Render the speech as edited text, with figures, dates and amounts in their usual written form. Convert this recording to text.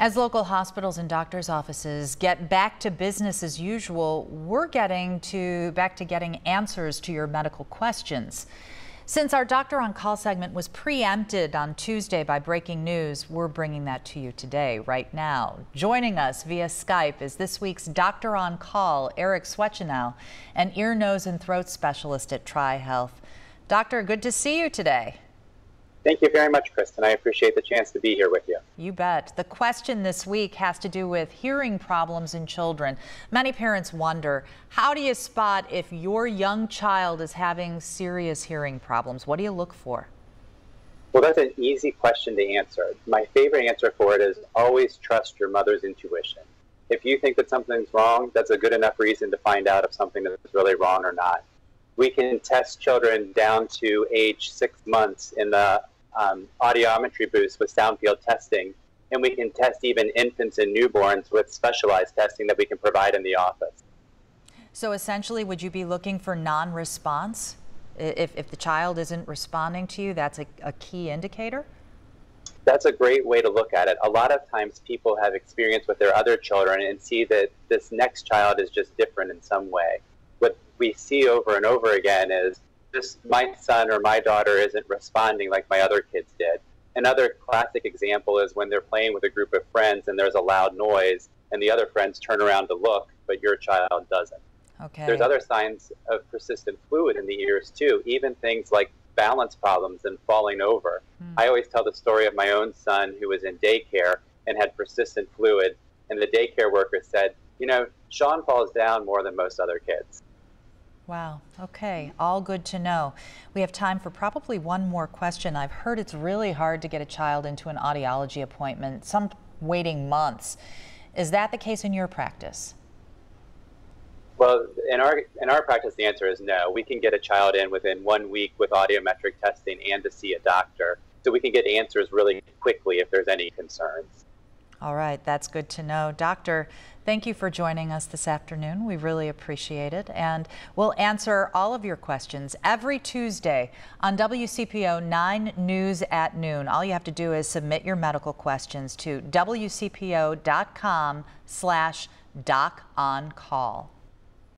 As local hospitals and doctors' offices get back to business as usual, we're back to getting answers to your medical questions. Since our Doctor on Call segment was preempted on Tuesday by breaking news, we're bringing that to you today, right now. Joining us via Skype is this week's Doctor on Call, Eric Schwetschenau, an ear, nose, and throat specialist at TriHealth. Doctor, good to see you today. Thank you very much, Kristen. I appreciate the chance to be here with you. You bet. The question this week has to do with hearing problems in children. Many parents wonder, how do you spot if your young child is having serious hearing problems? What do you look for? Well, that's an easy question to answer. My favorite answer for it is always trust your mother's intuition. If you think that something's wrong, that's a good enough reason to find out if something is really wrong or not. We can test children down to age 6 months in the audiometry booths with sound field testing, and we can test even infants and newborns with specialized testing that we can provide in the office. So essentially, would you be looking for non-response? If the child isn't responding to you, that's a key indicator? That's a great way to look at it. A lot of times people have experience with their other children and see that this next child is just different in some way. What we see over and over again is just my son or my daughter isn't responding like my other kids did. Another classic example is when they're playing with a group of friends and there's a loud noise and the other friends turn around to look, but your child doesn't. Okay. There's other signs of persistent fluid in the ears too, even things like balance problems and falling over. I always tell the story of my own son who was in daycare and had persistent fluid, and the daycare worker said, you know, Sean falls down more than most other kids. Wow. Okay. All good to know. We have time for probably one more question. I've heard it's really hard to get a child into an audiology appointment, some waiting months. Is that the case in your practice? Well, in our practice, the answer is no. We can get a child in within 1 week with audiometric testing and to see a doctor. So we can get answers really quickly if there's any concerns. All right, that's good to know. Doctor, thank you for joining us this afternoon. We really appreciate it. And we'll answer all of your questions every Tuesday on WCPO 9 News at noon. All you have to do is submit your medical questions to wcpo.com/doconcall.